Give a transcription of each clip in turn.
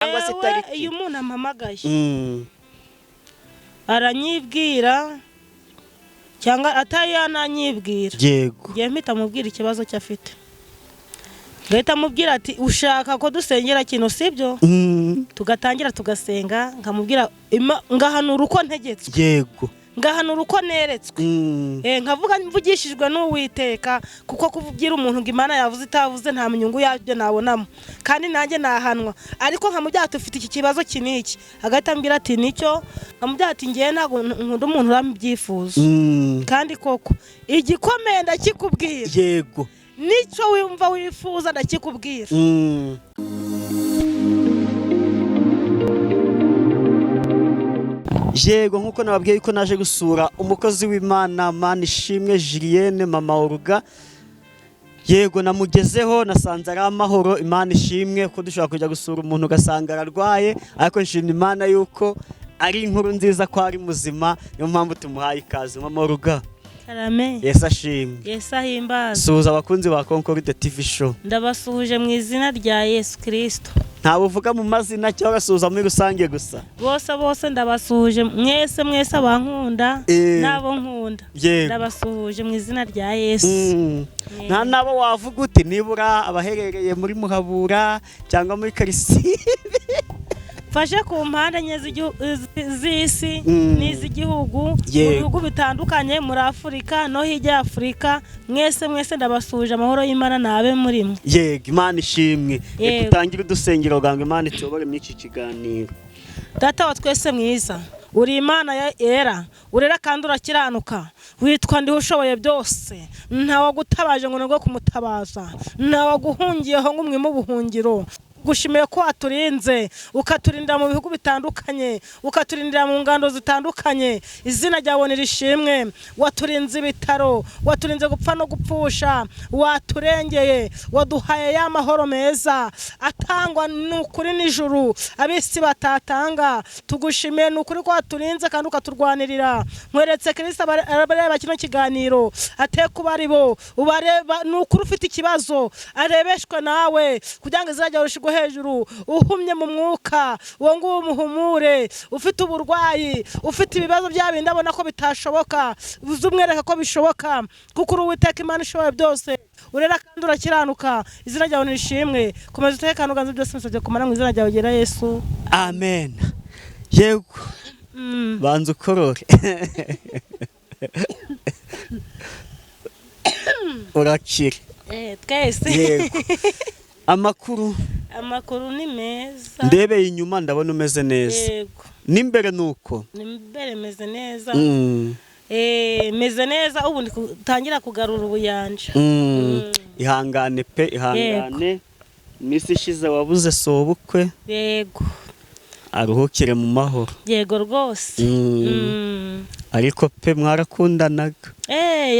cyangwa se itariki iyo umuntu ampamagaye aranyibwira cyangwa atari yananyibwira yego ngiye mpita mubwira ikibazo cyafite gahita mubwira ati ushaka ko dusengera kino sibyo tugatangira tugasenga nkamubwira ngahanura uko ntegetswe yego ngahanura uko neretswe nkavuga mvugishijwe n'Uwiteka kuko kuvugira umuntu ngo Imana yavuze itavuze nta munyungu yabyo nabonamo kandi nanjye nahanwa ariko nkamubwira ati ufite iki kibazo kiniki agahita ambwira ati nicyo nkamubwira ati ngiye ntago nkunda umuntu uramubyifuza kandi koko igikomeye ndakikubwira yego nicyo wumva wifuza ndakikubwira yego nkuko nababwiye yuko naje gusura umukozi w'Imana Manishimwe Julienne mama Olga yego namugezeho nasanze ari amahoro Imana ishimwe ko dushobora kujya gusura umuntu ugasanga ararwaye ariko nshimira Imana yuko ari inkuru nziza ko ari muzima niyo mpamvu tumuhaye ikaze mama Olga. Karame. Yesu ashimwe. Yesu ahimbaza. Suhuza abakunzi ba Concord TV show. Ndabasuhuje mu izina rya Yesu Kristo. Ntawe uvuga mu mazina cyangwa basuhuza muri rusange gusa. Bose ndabasuhuje mwese abankunda nabo nkunda. Ndabasuhuje mu izina rya Yesu. Nta nabo wavuga uti nibura abaherereye muri Muhabura cyangwa muri Karisi. Fashe ku mpande nye z'isi n'iz'igihugu mu bihugu bitandukanye muri Afurika no hirya ya Afurika mwese ndabasuhuje amahoro y'Imana nabe muri mwe. Yego Imana ishimwe ekutangira udusengero gange Imana itobore mw'iki kiganiro. Data wa twese mwiza uri Imana yera urera kandi urakiranuka witwa ndiho ushoboye byose ntawe gutabaje ngo ngo kumutabaza ntawe guhungiyeho ngo umwe mu buhungiro gushimiye ko waturinze ukaturinda mu bihugu bitandukanye ukaturindira mu ngando zitandukanye izina ryawe nirishimwe waturinze ibitaro waturinze gupfa no gupfusha waturengeye waduhaye ya mahoro meza atangwa n'ukuri n'ijuru abisi batatanga tugushimiye n'ukuri ko waturinze kandi ukaturwanirira nkweretse Kristo abareba kino kiganiro atekuba aribo ubareba n'ukuri ufite ikibazo arebeshwe nawe kugira ngo izajya urushigo hejuru uhumye mu mwuka uwo nguwo umuhumure ufite uburwayi ufite ibibazo byabindi abona ko bitashoboka uzumwereka ko bishoboka kuko Uwiteka Imana ishoboye byose urera kandi urakiranuka izina ryawe nishimwe komeza utekano ganze byose musabye kumara mu izina ryawe gera Yesu amen. Yego banza ukorore urakire twese yego amakuru ni meza ndebeye inyuma ndabona umeze neza yego n'imbere nuko n'imbere meze neza meze neza ubu nditangira kugarura ubuyanja ihangane pe ihangane misi ishize wabuze sobukwe yego aruhukire mu mahoro yego rwose ariko pe mwarakundanaga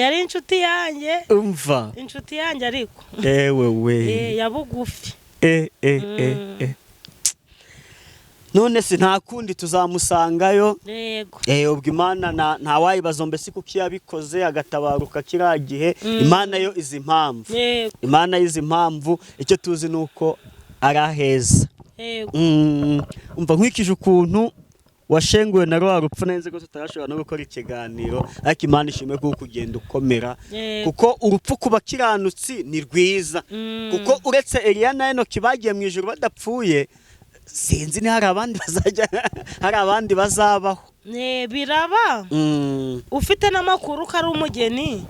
yari inshuti yanjye umva inshuti yanjye ariko we yabugufi none se nta kundi tuzamusangayo yego ubwo Imana nta wayibazo mbese kuko yabikoze agatabaruka kiriya gihe Imana yo izi impamvu Imana yizi impamvu icyo tuzi nuko araheza umva nkwikije ukuntu washenguwe na rwa rupfu neza ko tutarashobora no gukora ikiganiro ariko Imana ishimwe kuko ugenda ukomera kuko urupfu kuba kiranutsi ni rwiza kuko uretse Eliya na Enoki bagiye mu ijuru badapfuye sinzi ni hari abandi bazabaho biraba ufite n'amakuru ko ari umugeni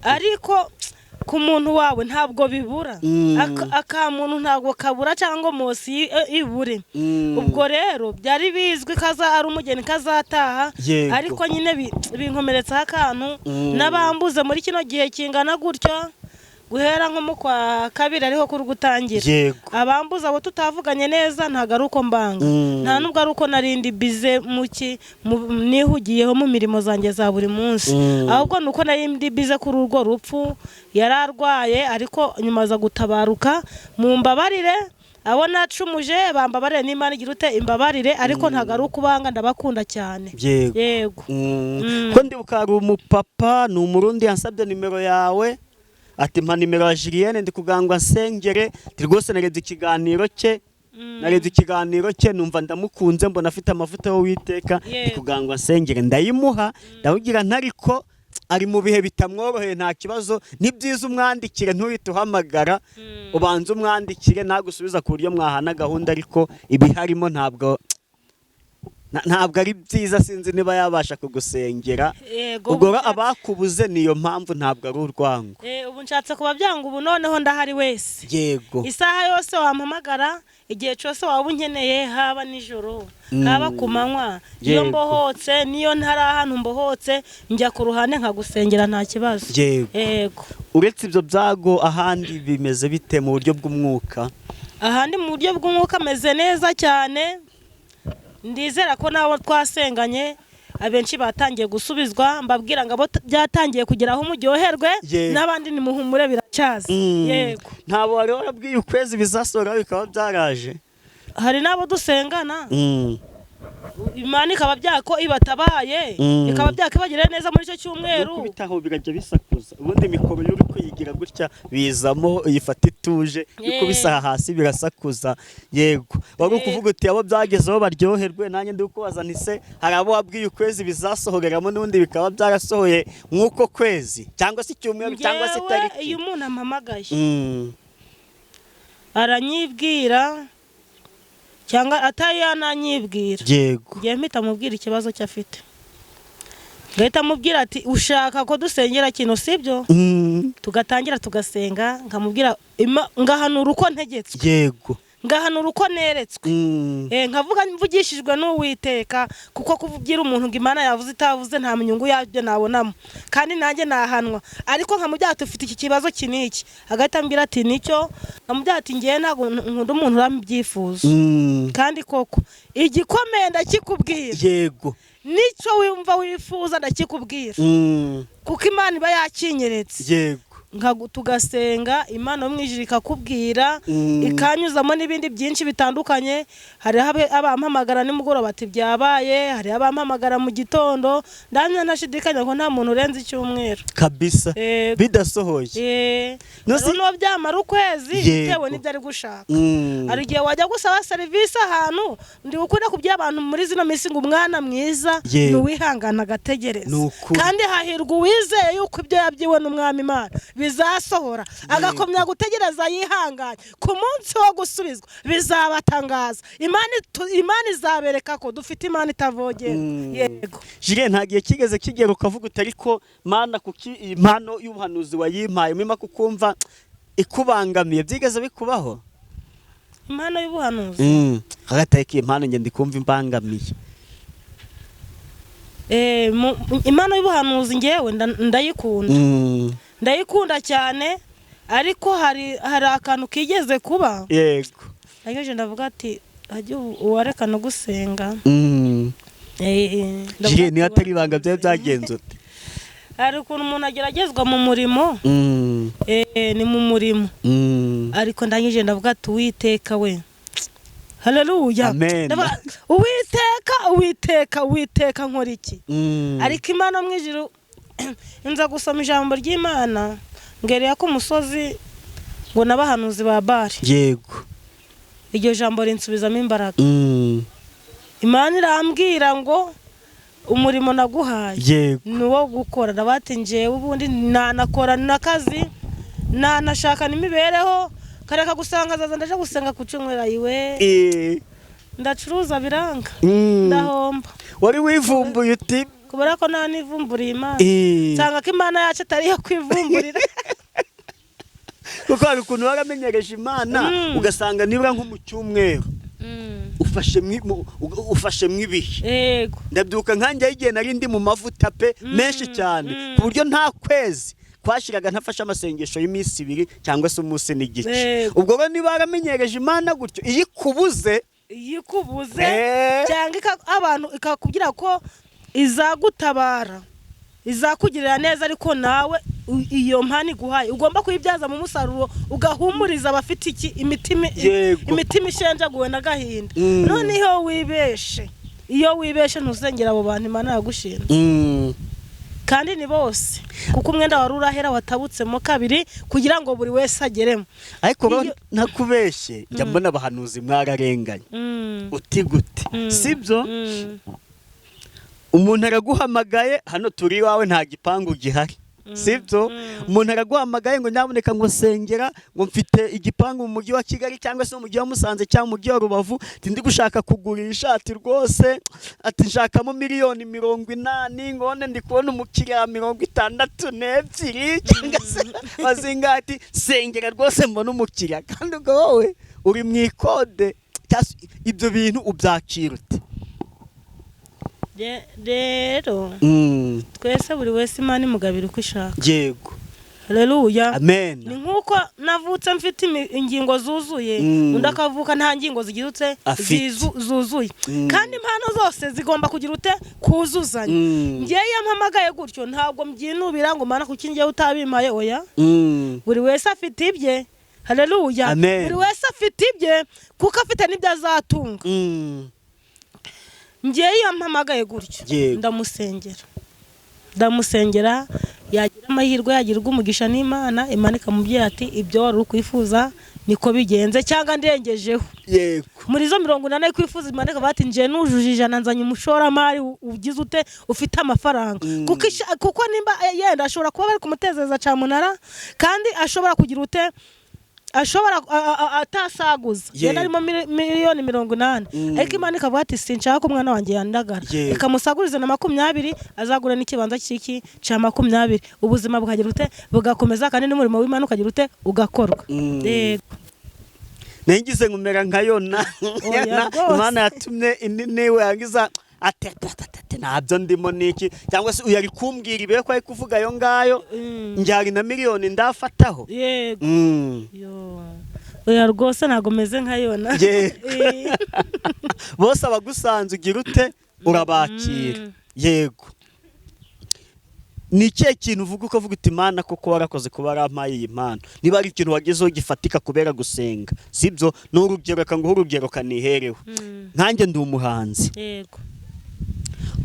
ariko ku muntu wawe ntabwo bibura akamuntu ntabwo kabura cyangwa Mosi ibure ubwo rero byari bizwi kaza ari umugeni kazataha ariko nyine binkomeretsa akantu nabambuze muri kino gihe kingana gutyo guhera nko mu kwa kabiri ariho kuri gutangira abambuza abo tutavuganye neza ntago ari uko mbanga nta nubwo ari uko narindi bize muki nihugiyeho mu mirimo zanjye za buri munsi ahubwo nuko narindi bize kuri urwo rupfu yararwaye ariko nyuma za gutabaruka mu mbabarire abo nacumuje bambabarire n'Imana igira ute imbabarire ariko ntago ari ukubanga ndabakunda cyane yego ko ndibuka ari umupapa ni umurundi yansabye nimero yawe ati mpa nimero ya Julienne ndi kugangwa nsengere rwose narebye ikiganiro cye narebye ikiganiro cye numva ndamukunze mbona afite amavuta y'Uwiteka ikugangwa nsengere ndayimuha ndawugira ntariko ari mu bihe bitamworoheye nta kibazo ni byiza umwandikire ntuhite uhamagara ubanza umwandikire nagusubiza ku buryo mwahana gahunda ariko ibiharimo ntabwo ari byiza sinzi niba yabasha kugusengera ubwo abakubuze niyo mpamvu ntabwo ari urwango ubu nshatse kuba byanga ubu noneho ndahari wese yego isaha yose wampamagara igihe cyose waba unkeneye haba nijoro haba ku manywa iyo mbohotse niyo ntari ahantu mbohotse njya ku ruhande nkagusengera nta kibazo yego uretse ibyo byago ahandi bimeze bite mu buryo bw'umwuka ahandi mu buryo bw'umwuka ameze neza cyane ndizera ko nabo twasenganye abenshi batangiye gusubizwa mbabwira ngo abo byatangiye kugeraho umuryoherwe n'abandi ni muhumure biracyaza yego ntabo wari warabwiye ukwezi bizasohora bikaba byaraje hari nabo dusengana Imana ikaba byako ibatabaye ikaba byakibagirira neza muri cyo cyumweru bitaho birajya bisakuza ubundi mikoro y'uri kuyigira gutya bizamo uyifata ituje bikubisaha hasi birasakuza yego wari kuvuga uti abo byagezeho baryoherwe nanjye ndi kubaza nise hari abo wabwiye ukwezi bizasohoreramo n'undi bikaba byarasohoye nk'uko kwezi cyangwa se icyumweru cyangwa se tariki iyo umuntu ampamagaye aranyibwira cyangwa atari yananyibwira yego ngiye mpita mubwira ikibazo cyafite ngahita mubwira ati ushaka ko dusengera kino sibyo tugatangira tugasenga nkamubwira ngahanura uko ntegetswe yego ngahanura uko neretswe nkavuga mvugishijwe n'Uwiteka kuko kuvugira umuntu ngo Imana yavuze itavuze nta munyungu yabyo nabonamo kandi nanjye nahanwa ariko nkamubwira ati ufite iki kibazo kiniki agahita ambwira ati nicyo nkamubwira ati ngiye ntabwo nkunda umuntu uramubyifuza kandi koko igikomeye ndakikubwira yego nicyo wumva wifuza ndakikubwira kuko Imana iba yakinyeretse yego tugasenga Imana yo mwijiri ikakubwira ikanyuzamo n'ibindi byinshi bitandukanye hari abampamagara nimugoroba ati byabaye hari abampamagara mu gitondo ndamya nashidikanya ko nta muntu urenze icyumweru kabisa bidasohoye no byamara ukwezi bitewe n'ibyo ari gushaka hari igihe wajya gusaba serivisi ahantu ndi gukunda kubwira abantu muri zino minsi ngo umwana mwiza ni uwihangana agategereza kandi hahirwa uwizeye yuko ibyo yabyiwe n'Umwami Imana bizasohora agakomya gutegereza yihanganye ku munsi wo gusubizwa bizabatangaza Imana izabereka ko dufite Imana itavogera yego jire nta gihe kigeze kigera ukavuga utari ko Mana kuki impano y'ubuhanuzi wayimpaye mima kukumva ikubangamiye byigeze bikubaho impano y'ubuhanuzi hagataye ko impano nge ndikumva imbangamiye impano y'ubuhanuzi ngewe ndayikunda ndayikunda cyane ariko hari akantu kigeze kuba yego ageje ndavuga ati ajye uwarekana gusenga jire ni atari ibanga byawe byagenze ute hari ukuntu umuntu ageragezwa mu murimo ni mu murimo ariko ndangije ndavuga ati Uwiteka we haleluya Uwiteka nkora iki ariko Imana mwijuru nza gusoma ijambo ry'Imana ngereye ku musozi ngo n'abahanuzi ba Bari yego iryo jambo rinsubizamo imbaraga Imana irambwira ngo umurimo naguhaye ni uwo gukora nabati njewe ubundi nanakora n'akazi nanashaka n'imibereho kareka gusanga zaza ndaje gusenga ku cyumweru iwe ndacuruza biranga ndahomba wari wivumbuye uti kubera ko nta nivumburiye Imana nsanga ko Imana yacu atari yo kwivumburira kuko hari ukuntu waramenyereje Imana ugasanga nibura nko mu cyumweru ufashe mwibihe yego ndabyuka nkanjye igihe nari ndi mu mavuta pe menshi cyane ku buryo nta kwezi kwashiraga ntafashe amasengesho y'iminsi 2 cyangwa se umunsi n'igice ubwo rero niba waramenyereje Imana gutyo iyikubuze cyangwa abantu ikakubwira ko izagutabara izakugirira neza ariko nawe iyo mpani guhaye ugomba kuyibyaza mu musaruro ugahumuriza abafite iki imitima ishenjaguwe n'agahinda none iyo wibeshe ntuzengera abo bantu Imana yagushinze kandi ni bose kuko umwenda wari urahera watabutsemo kabiri kugira ngo buri wese ageremo. Ariko ntakubeshye njya mbona abahanuzi mwararenganye uti gute sibyo? Umuntu araguhamagaye hano turi iwawe nta gipangu gihari sibyo? Umuntu araguhamagaye ngo nyaboneka ngo sengera ngo mfite igipangu mu mujyi wa Kigali cyangwa se mu mujyi wa Musanze cyangwa mu mujyi wa Rubavu, ndi gushaka kugurisha, ati rwose ati nshakamo miliyoni 80 ngone ndi kubona umukiriya 62 cyangwa se bazinga ati sengera rwose mbona umukiriya, kandi ubwo wowe uri mu ikode. Ibyo bintu ubyakira ute? Rero twese buri wese Imana imugabira uko ishaka. Yego. Haleluya. Amen. Ni nkuko navutse mfite ingingo zuzuye undi akavuka nta ngingo zigirutse zuzuye, kandi impano zose zigomba kugira ute kuzuzanya. Ngiye yampamagaye gutyo ntabwo mbyinubira ngo Mana kuki ngiye utabimaye, oya. Buri wese afite ibye. Haleluya. Buri wese afite ibye kuko afite n'ibyo azatunga. Ngiye yampamagaye gutyo ndamusengera yagira amahirwe yagirwa umugisha n'Imana, Imana ikamubwira ati ibyo wari ukwifuza niko bigenze cyangwa ndengejeho. Yego. Muri zo 80 kwifuza Imana ikavuga ati nje nujuje 100 nzanye umushoramari ugize ute ufite amafaranga, kuko nimba yenda ashobora kuba bari kumutezeza cyamunara kandi ashobora kugira ute ashobora atasaguza yenda arimo miliyoni 80, ariko Imana ikavuga ati sinshaka ko umwana wanjye yandagara, ikamusaguriza na 20 azagura n'ikibanza cy'iki cya 20, ubuzima bukagira ute bugakomeza kandi n'umurimo w'Imana ukagira ute ugakorwa. Yego. Nengize ngumera nka Yona. Imana yatumye niwe yangiza ate ntabyo ndimo niki, cyangwa se uyari kumbwira ibe ko ari kuvuga yo ngayo njyari na miliyoni ndafataho. Yego. Oya rwose ntago meze nka Yona. Bose abagusanze ugira ute urabakira. Yego. Ni cye kintu uvuga uko vuga uti Imana koko warakoze kuba arampaye iyi mpano, niba ari ikintu wagezeho gifatika kubera gusenga sibyo? N'urugero kanguha urugero kanihereho. Nkanjye ndi umuhanzi. Yego.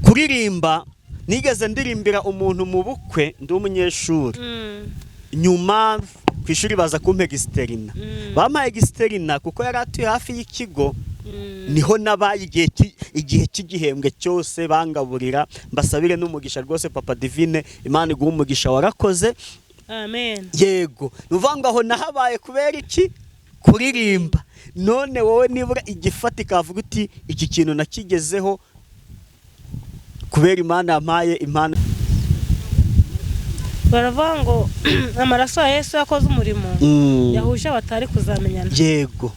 Kuririmba nigeze ndirimbira umuntu mu bukwe ndi umunyeshuri, nyuma kwishuri baza kumpe gisterina, bampaye gisterina kuko yari atuye hafi y'ikigo, niho nabaye igihe cy'igihembwe cyose bangaburira. Mbasabire n'umugisha rwose Papa Divine, Imana iguha umugisha warakoze. Amen. Yego. Nuvuga aho nahabaye kubera iki kuririmba. None wowe nibura igifatika avuga uti iki kintu nakigezeho kubera Imana yampaye impano. Baravuga ngo amaraso ya Yesu yakoze umurimo yahuje abatari kuzamenyana. Yego.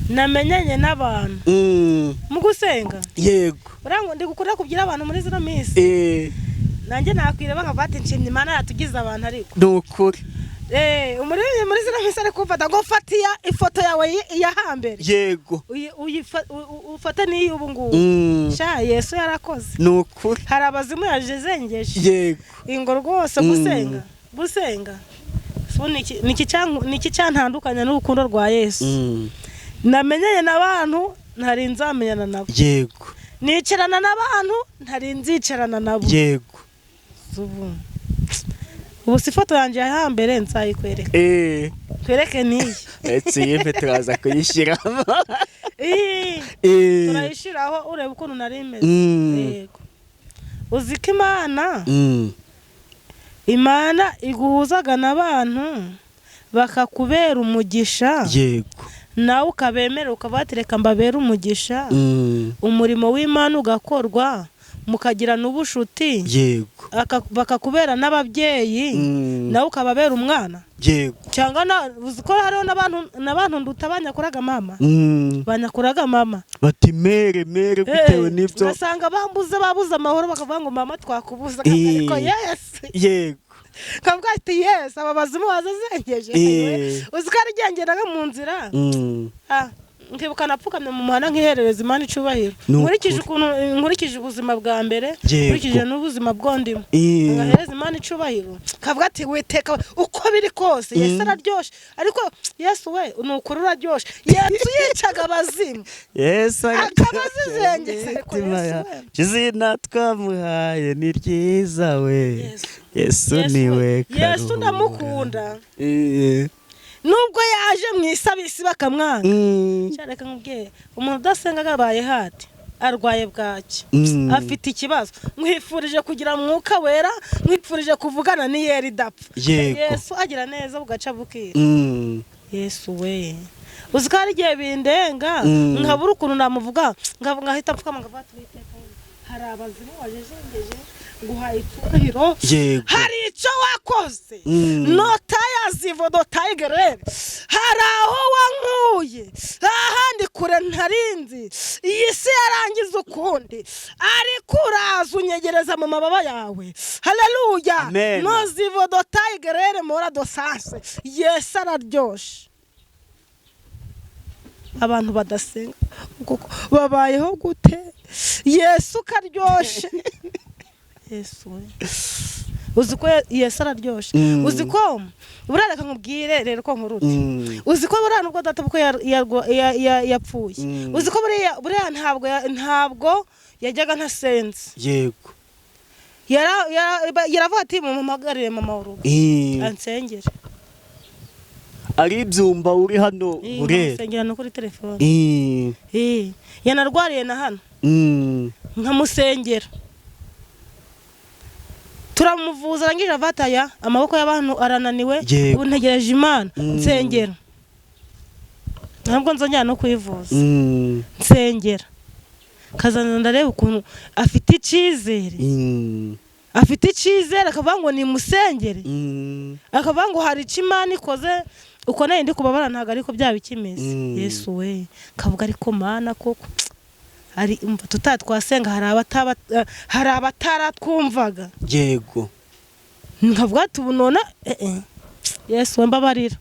Namenyanye n'abantu mu gusenga. Yego. Barango ndi gukora kubyira abantu muri zino minsi. Nanjye nakwireba nka bati nshimye Imana yatugize abantu ariko. Nukuri. Muri zino minsi ari kumfata ngo fatiya ifoto yawe ya hambere. Yego. Ufata niyo ubu ngubu. Sha Yesu yarakoze. Nukuri. Hari abazimu yajezengeje. Yego. Ingo rwose gusenga. So niki cyantandukanya n'urukundo rwa Yesu. Namenyanye n'abantu ntari nzamenyana nabo. Yego. Nicarana n'abantu ntari nzicarana nabo. Yego. Ubu sifoto yanjye ya hambere nzayikwereka. Kwereke niyi. Etse yembe turaza kuyishiramo. Turayishiraho urebe ukuntu nari meze. Yego. Uzika Imana iguhuzaga n'abantu bakakubera umugisha. Yego. Nawe ukabemera ukabatereka mbabera umugisha. Umurimo w'Imana ugakorwa mukagira n'ubushuti. Yego. Bakakubera n'ababyeyi nawe ukababera umwana. Yego. Cyangwa uziko hariho n'abantu ndutabanyakuraga mama. Banyakuraga mama. Bati mere bitewe n'ibyo. Basanga babuze amahoro bakavuga ngo mama twakubuza ariko yes. Yego. Kavuga ati yes aba bazimu bazazengeje. Uziko ari gengeraga mu nzira. nkibuka napfukamye mu muhanda nkiherereza Imana icubahiro nkurikije ubuzima bwa mbere nkurikije n'ubuzima bwondimo ngahereza Imana icubahiro kavuga ati witeka uko biri kose Yesu araryoshe ariko Yesu we nukuri uraryoshe Yesu yicaga abazimu Yesu akabazizengese izina twamuhaye ni ryiza we Yesu niwe Yesu ndamukunda nubwo yaje mu isabisi bakamwanga cyareka nkubwiye umuntu udasenga gabaye hati arwaye bwaki afite ikibazo mwifurije kugira mwuka wera mwifurije kuvugana ni yeri idapfa Yesu agira neza bugaca bukira Yesu we uzikari gihe bindenga nkabura ukuntu namuvuga ngahita mfuka ngavata witeka hari abazimu wajejengeje nguhaye icyubahiro hari icyo wakoze notayazivo dotayigerere hari aho wankuye ahandi kure ntarinzi iyi si yarangiza ukundi ariko uraza unyegereza mu mababa yawe haleluya nozivo dotayigerere mora dosanse Yesu araryoshe abantu badasenga babayeho gute Yesu karyoshe Yesu uziko Yesu araryoshe uziko burareka nkubwire rero ko nkuruti uziko burana ubwo databuko yapfuye uziko buriya ntabwo yajyaga ntasenze yego yaravuga ati mumumagarire mama w'urugo ansengere ari ibyumba uri hano burera nsengera no kuri telefone yanarwariye na hano nkamusengera turamuvuza arangije avataya amaboko y'abantu arananiwe ubu ntegereje Imana nsengera ntabwo nzongera no kwivuza nsengera kazana ndareba ukuntu afite icyizere akavuga ngo ni musengere akavuga ngo hari icyo Imana ikoze uko nayo ndi kubabara ntago ariko byaba ikimeze Yesu we kavuga ariko Mana koko ari tutatwasenga hari abataratwumvaga yego nkavuga ati ubu nona Yesu mbabarira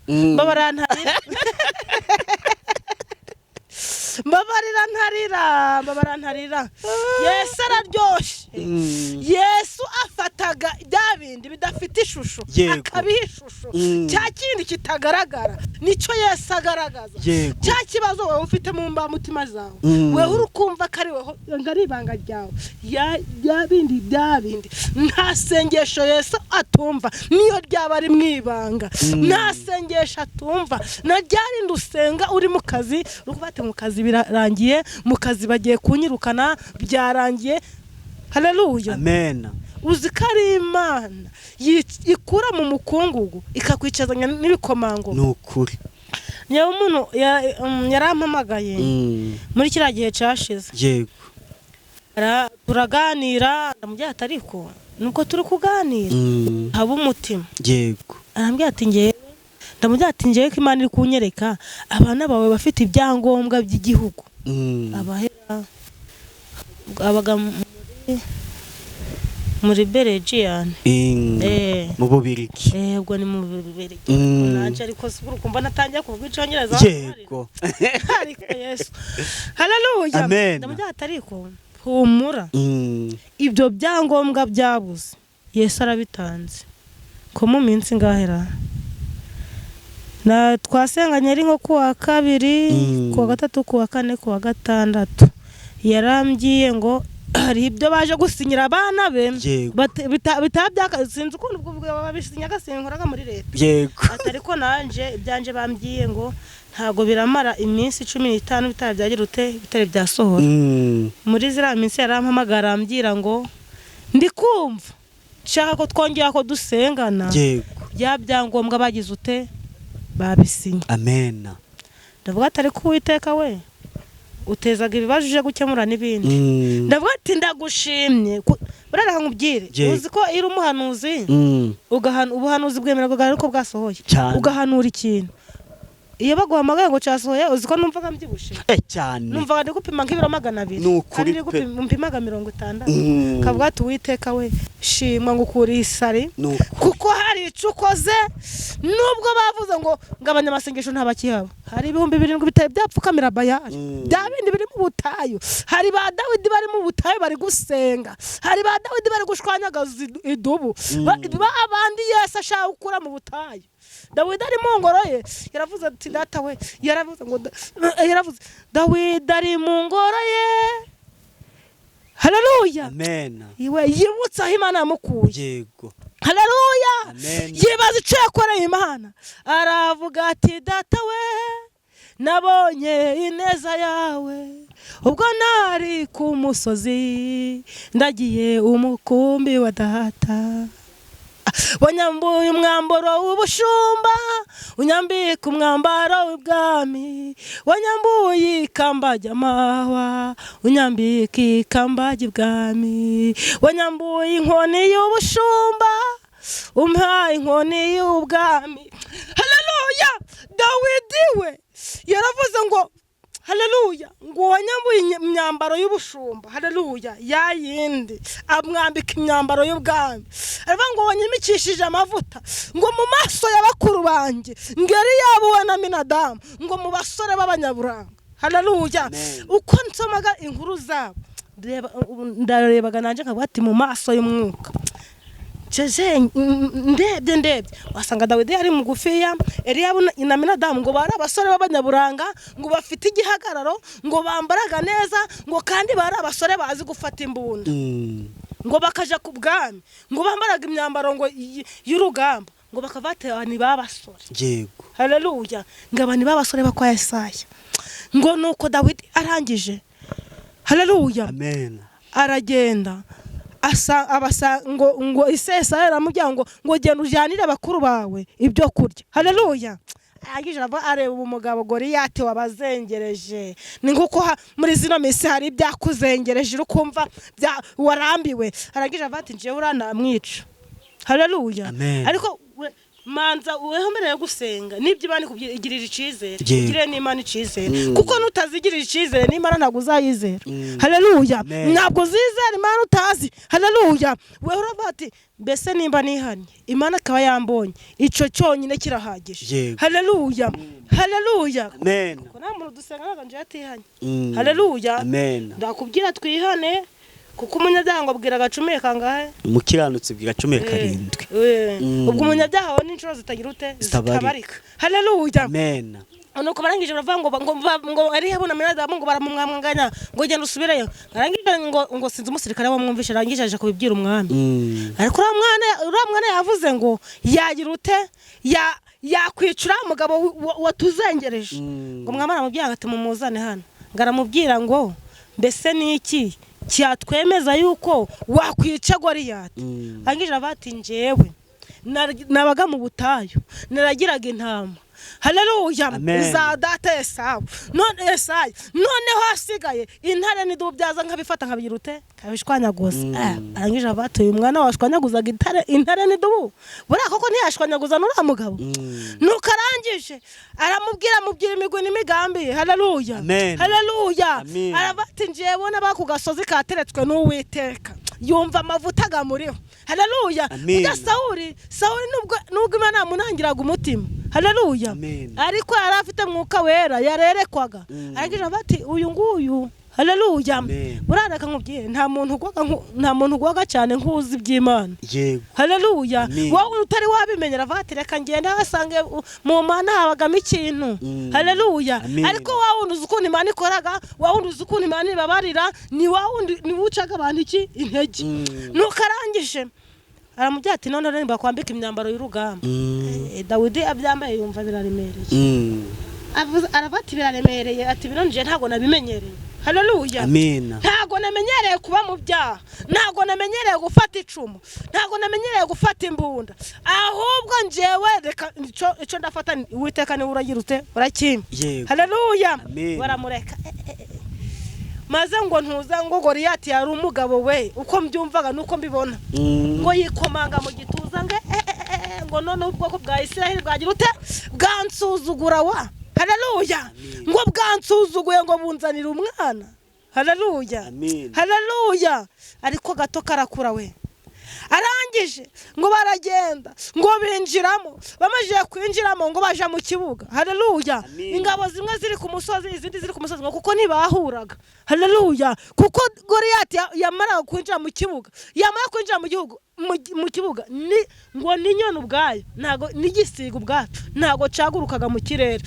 ntarira Yesu araryoshe Yesu afataga bya bindi bidafite ishusho akabiha ishusho cya kindi kitagaragara nicyo Yesu agaragaza cya kibazo wowe ufite mu mutima zawe wewe urukumva kari weho ngari ibanga ryawe ya bindi nta sengesho Yesu atumva niyo ryaba ari mwibanga nta sengesho atumva na ryari ndusenga uri mu kazi rukubate mu kazi birarangiye mu kazi bagiye kunyirukana byarangiye haleluya amen uzikari Imana ikura mu mukungugu ikakwicazanya n'ibikomango nukuri nyawe umuntu yarampamagaye muri kiriya gihe cyashize yego turaganira ndamubwira ati ariko nuko turi kuganira haba umutima yego arambwira ati ndamubwira ati ngewe ko Imana iri kunyereka abana bawe bafite ibyangombwa by'igihugu abahera abaga muri Belgium mu Bubirigi ubwo ni mu Bubirigi nanje ariko sibura kumva natangiye kuvuga icyongereza yego ariko Yesu haleluya ndamubwira ati ariko humura ibyo byangombwa byabuze Yesu arabitanze ko mu minsi ngahera na twasenganye ari nko kuwa kabiri kuwa gatatu kuwa kane kuwa gatandatu yarambyiye ngo hari ibyo baje gusinyira abana be bitabyakazinze ukuntu ubwo babisinya gasinkoraga muri leta yego atari ko nanje ibyanje bambyiye ngo ntago biramara iminsi 15 bitabyagira bitare byasohora muri zira minsi yarampamagara ambwira ngo ndikumva shaka ko twongera ko dusengana yego bya byangombwa bagize ute babisinya amen ndavuga atari ko Uwiteka we utezaga ibibazo uje gukemura n'ibindi ndavuga ati ndagushimye burara nkubwire uzi ko iri umuhanuzi ubuhanuzi bwemererwa ariko bwasohoye ugahanura ikintu iyo baguhamagaye ngo cyasohoye uziko numvaga mbyibushe cyane numvaga ndi gupima nk'ibiro 200 nukuri pe mpimaga 60 kavuga ati Uwiteka we shimwa ngo ukuri isari kuko hari icukoze nubwo bavuze ngo abanyamasengesho ntabakihaba hari ibihumbi 7 bitari byapfukamira Bayali bya bindi biri mu butayu hari ba Dawidi bari mu butayu bari gusenga hari ba Dawidi bari gushwanyagaza idubu abandi Yesu ashaka gukura mu butayu Dawidi ari mu ngoro ye yaravuze ati data we yaravuze Dawidi ari mu ngoro ye haleluya amen iwe yibutsa aho Imana yamukuye yego haleluya amen yibaza icyo yakoreye Imana aravuga ati data we nabonye ineza yawe ubwo nari ku musozi ndagiye umukumbi wa data wanyambuye umwambaro w'ubushumba unyambika umwambaro w'ubwami wanyambuye ikamba ry'amahwa unyambika ikamba ry'ubwami wanyambuye inkoni y'ubushumba umpa inkoni y'ubwami haleluya Dawidi we yaravuze ngo haleluya ngo wanyambuye imyambaro y'ubushumba haleluya yayindi amwambika imyambaro y'ubwami aravuga ngo wanyimikishije amavuta ngo mu maso y'abakuru banjye ngeri yabo wa na Minadamu ngo mu basore b'abanyaburanga haleluya uko nsomaga inkuru zabo ndarebaga nanje nkavuga ati mu maso y'umwuka ndebye wasanga Dawidi ari mugufiya Eliyabu na Minadamu ngo bari abasore b'abanyaburanga ngo bafite igihagararo ngo bambaraga neza ngo kandi bari abasore bazi gufata imbunda ngo bakaja ku bwami ngo bambaraga imyambaro ngo y'urugamba ngo bakavate ni babasore yego haleluya ngo abani babasore bakwa Yesaya ngo nuko Dawidi arangije haleluya amen aragenda abasa ngo isesa yaramubya ngo genda ujanire bakuru bawe ibyo kurya haleluya agije areba umugabo Goliyati wabazengereje ni nguko muri zino misi hari ibyakuzengereje ukumva warambiwe aragije ati nje uranamwica haleluya ariko manza uwehomereye gusenga nibyo bani kubigirira icizere igire n'Imana icizere kuko nutazigirira icizere n'Imana ntago uzayizera haleluya ntabwo zizera Imana utazi haleluya weho urabati mbese nimba nihanye Imana akaba yambonye ico cyonyine kirahagije haleluya haleluya amen ko namuntu dusenga nje yatihanye haleluya amen ndakubwira twihane kuko umunyabyaha ngo abwira agacumi kangahe umukiranutsi bwira 17 ubwo umunyabyaha wa n'inshuro zitagira ute zitabarika haleluya amen nuko barangije baravuga ngo ari hebona Minadamu ngo baramumwamwanganya ngo genda usubireyo arangije ngo sinzi umusirikare wamwumvisha arangije aje kubibwira umwami ariko uramwana yavuze ngo yagira ute yakwicura umugabo watuzengereje ngo mwamara mu byaha ati mumuzane hano ngaramubwira ngo mbese niki cyatwemeza yuko wakwica Goliyati angije abati njewe nabaga mu butayu naragiraga intama haleluya za data Esawu noneho hasigaye intare nidubyaza nkabifata nkabigira ute kabishwanyaguza arangije abati uyu mwana washwanyaguzaga intare nidubu buri koko ntiyashwanyaguza nura mugabo nuko arangije aramubwira imigwi n'imigambi haleluya haleluya arabati njewe nabakugasozi kateretswe n'Uwiteka yumva amavuta gamuriho haleluya bya Sawuli nubwo Imana yamunangiraga umutima haleluya ariko yari afite mwuka wera yarerekwaga arangije bati uyu nguyu haleluya burareka nkubwiye nta muntu ugwaga cyane nkuzi by'Imana yego haleluya wowe utari wabimenyera vati reka ngende hasange mu Mana habagamo ikintu haleluya ariko wawundi uzukuntu Imana ikoraga wawundi uzukuntu Imana ibabarira ni wawundi ni wucaga abantu iki intege nuko arangije aramubwira ati none rero bakwambika imyambaro y'urugamba Dawidi abyambaye yumva biraremereye arabati biraremereye ati bironje ntago nabimenyereye haleluya ntago namenyereye kuba mu byaha ntago namenyereye gufata icumu ntago namenyereye gufata imbunda ahubwo njewe reka ico ndafata Uwiteka ni uragirute urakimpa haleluya baramureka maze ngo ntuza ngo Goliyati yari umugabo we uko mbyumvaga nuko mbibona ngo yikomanga mu gituza ngo none ubwoko bwa Isiraheli bwagira ute bwansuzugura wa haleluya ngo bwansuzuguye ngo bunzanire umwana haleluya haleluya ariko gato karakura we arangije ngo baragenda ngo binjiramo bamajije kwinjiramo ngo baje mu kibuga haleluya ingabo zimwe ziri ku musozi izindi ziri ku musozi ngo kuko ntibahuraga haleluya kuko Goliyati yamara kwinjira mu kibuga yamara kwinjira mu gihugu mu kibuga ni ngo ninyone ubwayo ntago nigisiga ubwacu ntago cagurukaga mu kirere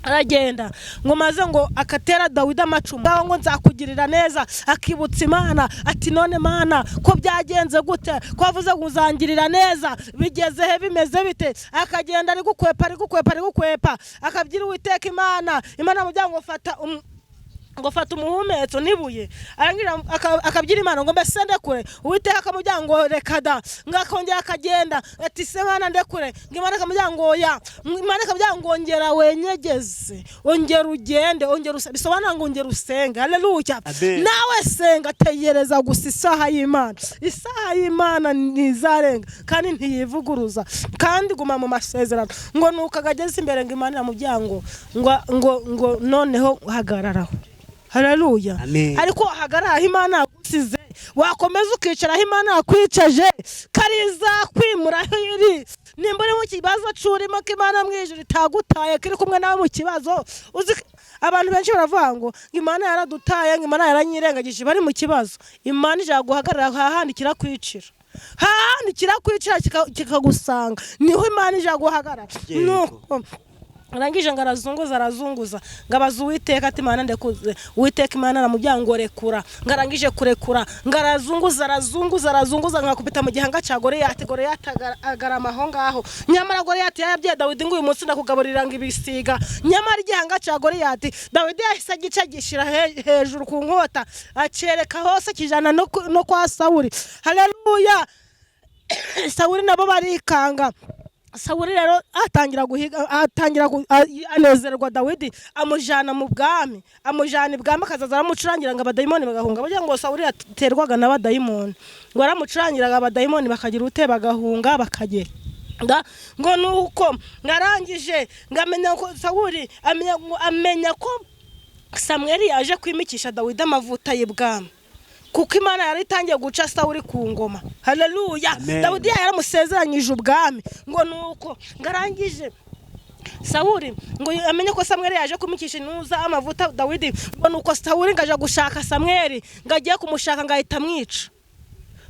aragenda ngo maze ngo akatera Dawidi amacumu ngo nzakugirira neza akibutsa Imana ati none Mana ko byagenze gute ko avuze ngo uzangirira neza bigeze he bimeze bite akagenda ari gukwepa akabyira Uwiteka Imana mu byango fata umuhumetso nibuye arangira akabyira Imana ngo mbese ndekure Uwiteka akamujyango rekada ngakongera akagenda ati se Mana ndekure ngimana akamujyango ya Imana akamujyango ongera wenyegeze ongera ugende ongera bisobanura ngo ongera usenge haleluya nawe senga tegereza gusa isaha y'Imana nizarenga kandi ntiyivuguruza kandi guma mu masezerano ngo nukagageze imbere ngo Imana mu byango ngo noneho hagararaho haleluya ariko hagarara Imana gusize wakomeza ukicara Imana yakwicaje kariza kwimura iri nimba uri mu kibazo curimo ko Imana mwijuru itagutaye kiri kumwe nawe mu kibazo uzi abantu benshi baravuga ngo Imana yaradutaye Imana yaranyirengagije bari mu kibazo Imana ije guhagarara hahandikira kwicira kikagusanga niho Imana ije guhagarara nuko arangije ngarazunguza ngabaza Uwiteka ati Mana ndekuze Uwiteka Imana namubyango rekura ngarangije kurekura ngarazunguza ngakubita mu gihanga cya Goliyati agarama aho ngaho nyamara Goliyati yabye Dawidi ngo uyu munsi ndakugaburira ngo ibisiga nyamara igihanga cya Goliyati Dawidi yahise agica gishira hejuru ku nkota acereka hose kijana no kwa Sawuli haleluya Sawuli nabo barikanga Sawuli rero atangira anezerwa Dawidi amujana mu bwami akazaza aramucurangira ngo abadayimoni bagahunga bagira ngo Sawuli aterwaga n'abadayimoni ngo aramucurangira abadayimoni bakagira ute bagahunga bakagenda ngo nuko narangije ngamenya ko Sawuli amenya ko Samweli yaje kwimikisha Dawidi amavuta y'ibwami kuko Imana yari itangiye guca Sawuli ku ngoma haleluya Dawidi yaramusezeranyije ubwami ngo nuko ngarangije Sawuli ngo amenye ko Samweli yaje kumikisha nuza amavuta Dawidi ngo nuko Sawuli ngaje gushaka Samweli ngagiye kumushaka ngahita mwica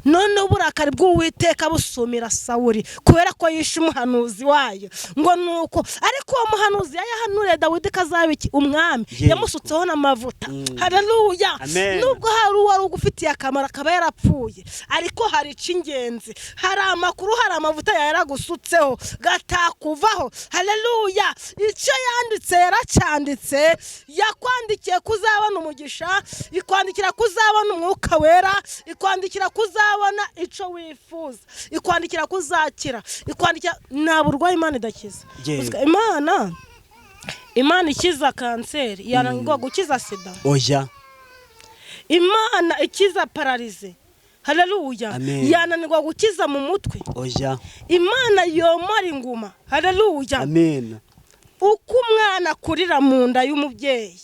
none uburakari bw'Uwiteka busumira Sawuli kubera ko yishe umuhanuzi wayo ngo nuko ariko uwo muhanuzi yahanuriye Dawidi kazabiki umwami yamusutseho n'amavuta haleluya nubwo hari uwari ugufitiye akamaro akaba yarapfuye ariko hari icingenzi hari amakuru hari amavuta yaragusutseho gatakuvaho haleluya icyo yanditse yaracanditse yakwandikiye kuzabona umugisha ikwandikira kuzabona umwuka wera ikwandikira kuzabona ico wifuza ikwandikira kuzakira ikwandikira naburwaye Imana idakiza Imana ikiza kanseri yananirwa gukiza sida oya Imana ikiza paralize haleluya yananirwa gukiza mu mutwe oya Imana yomara inguma haleluya amen uko umwana kurira mu nda y'umubyeyi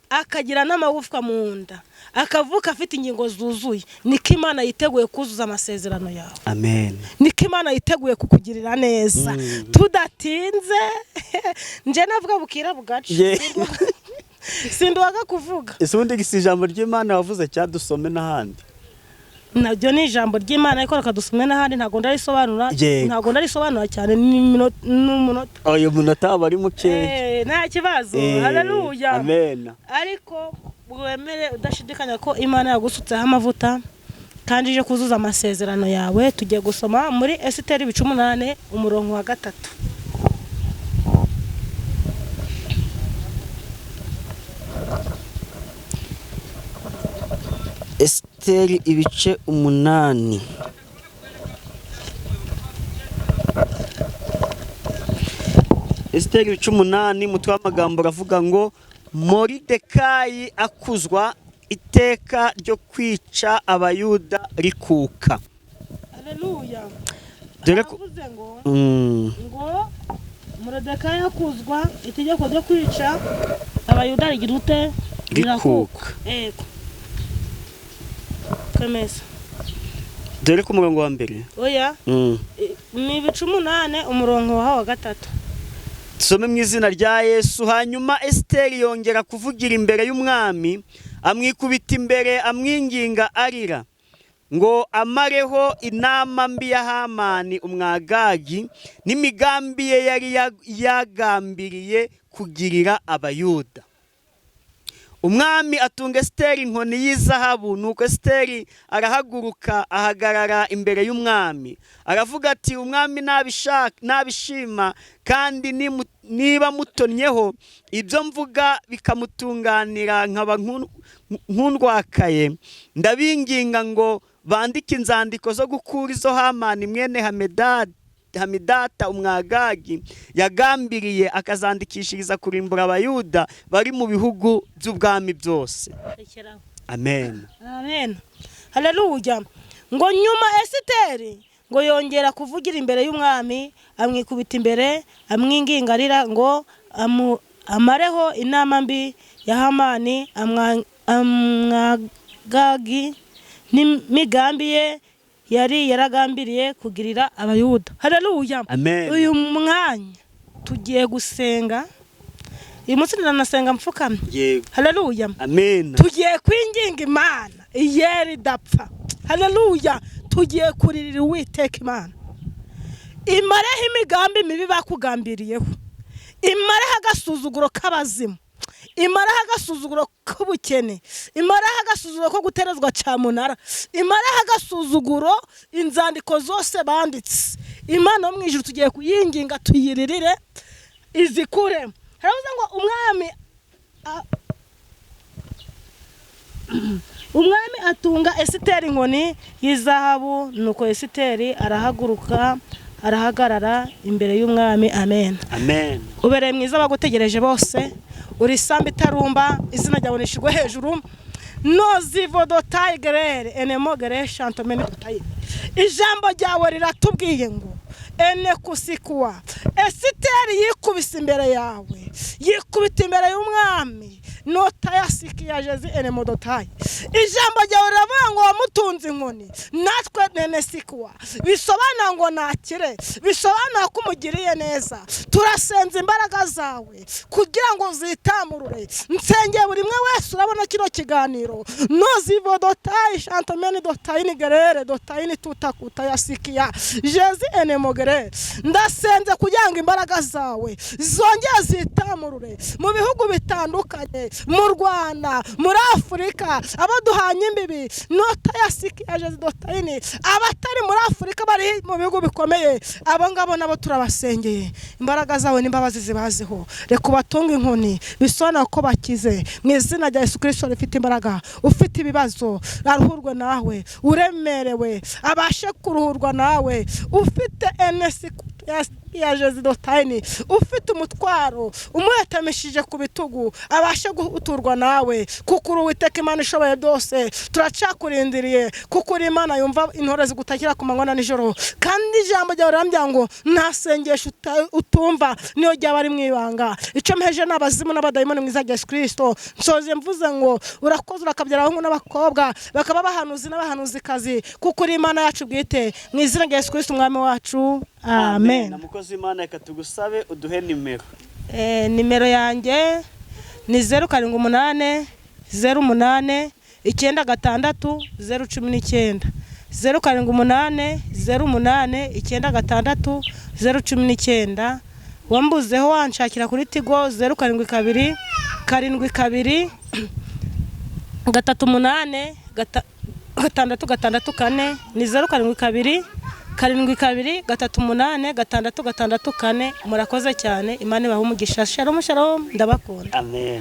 akagira n'amagufwa mu nda akavuka afite ingingo zuzuye niko Imana yiteguye kuzuza amasezerano yawe amen niko Imana yiteguye kukugirira neza tudatinze nje navuga bukira bugace sinduwaga kuvuga isundi gisijambo ry'Imana wavuze cyadusome n'ahandi nabyo ni ijambo ry'Imana ariko rakadusomwe n'ahandi ntago ndarisobanura cyane n'umunota uyu munota bari muke nta kibazo haleluya amen ariko wemere udashidikanya ko Imana yagusutseho amavuta kandi ije kuzuza amasezerano yawe tugiye gusoma muri Esiteri 18 umurongo wa 3 Esiteri ibice 8 Esiteri 18 mutwe w'amagambo ravuga ngo Moridekayi akuzwa iteka ryo kwica abayuda rikuka haleluya dore ko ngo Moridekayi yakuzwa itegeko ryo kwica abayuda rigira ute rikuka. Yego komeza dore ku murongo wa mbere oya ni ibice 8 umurongo wa 3. Some mu izina rya Yesu. Hanyuma Esiteri yongera kuvugira imbere y'umwami, amwikubita imbere, amwinginga arira ngo amareho inama mbi ya Hamani Umwagagi n'imigambi ye yari yagambiriye kugirira abayuda. Umwami atunga Esiteri inkoni y'izahabu, nuko Esiteri arahaguruka ahagarara imbere y'umwami, aravuga ati umwami nabishima kandi niba mutonnyeho ibyo mvuga bikamutunganira nkaba nkundwakaye, ndabinginga ngo bandike inzandiko zo gukura izo Hamani mwene Hamidata Umwagagi yagambiriye akazandikishiriza kurimbura abayuda bari mu bihugu by'ubwami byose. Amen. Amen. Haleluya. Ngo nyuma Esiteri ngo yongera kuvugira imbere y'umwami, amwikubita imbere, amwinginga arira ngo amareho inama mbi ya Hamani Umwagagi n'imigambi ye yari yaragambiriye kugirira abayuda. Haleluya. Amen. Uyu mwanya tugiye gusenga, uyu munsi ndanasenga mfukamye. Yego. Haleluya. Amen. Tugiye kwinginga Imana iyeri dapfa. Haleluya. Tugiye kuririra Uwiteka Imana, imareho imigambi mibi bakugambiriyeho, imareho agasuzuguro k'abazimu, imareho agasuzuguro k'ubukene, imareho agasuzuguro ko guterezwa cyamunara, imareho agasuzuguro inzandiko zose banditse. Imana yo mu ijuru tugiye kuyinginga tuyiririre izikure. Haravuze ngo umwami atunga Esiteri inkoni y'izahabu, nuko Esiteri arahaguruka arahagarara imbere y'umwami. Amen. Amen. Ubereye mwiza bagutegereje bose, uri samba itarumba, izina ryawe nishigwe hejuru. Nozivodotayi gerere enemo gere chantomene dotayi. Ijambo ryawe riratubwiye ngo ene kusikwa Esiteri yikubise imbere yawe, yikubita imbere y'umwami, nota yasiki ya Jezi ene modotayi. Ijambo ryawe riravuga ngo wamutunze inkoni, natwe nene sikwa, bisobanura ngo nakire, bisobanura ko umugiriye neza. Turasenza imbaraga zawe kugira ngo zitamurure. Nsengeye buri mwe wese urabona kino kiganiro, nozivodotayi chantomene dotayi ni gerere dotayi ni tutakuta yasiki ya Jezi ene mogere. Ndasenze kugira ngo imbaraga zawe zongera zitamurure mu bihugu bitandukanye, mu Rwanda, muri Afurika, abaduhanye imbibi, nota yasiki ya Jezi dotayini, abatari muri Afurika bari mu bihugu bikomeye, abo ngabo nabo turabasengeye. Imbaraga zawe n'imbabazi zibazeho, reka ubatunge inkoni, bisobanura ko bakize mu izina rya Yesu Kristo rifite imbaraga. Ufite ibibazo aruhurwe nawe, uremerewe abashe kuruhurwa nawe, ufite ya Jezi dotayini, ufite umutwaro umuhetamishije ku bitugu abashe guturwa nawe, kuko uri Uwiteka Imana ishoboye byose. Turacakurindiriye kuko uri Imana yumva intore zigutakira ku manywa na nijoro, kandi ijambo ryawe rirambya ngo nta sengesho utumva niyo ryaba ari mwibanga. Icyo mpeje n'abazimu n'abadayimoni mu izina rya Yesu Kristo, nsoze mvuze ngo urakoze urakabyara abahungu n'abakobwa bakaba bahanuzi n'abahanuzikazi, kuko uri Imana yacu bwite mu izina rya Yesu Kristo umwami wacu. Amen. Namukozi Imana reka tugusabe uduhe nimero. Nimero yanjye ni 078 08 9 019 078 08 9 019. Wambuzeho wanshakira kuri Tigo 072 72 38 664 ni 072 72 38 664. Murakoze cyane, Imana ibahe umugisha. Shalom shalom, ndabakunda. Amen.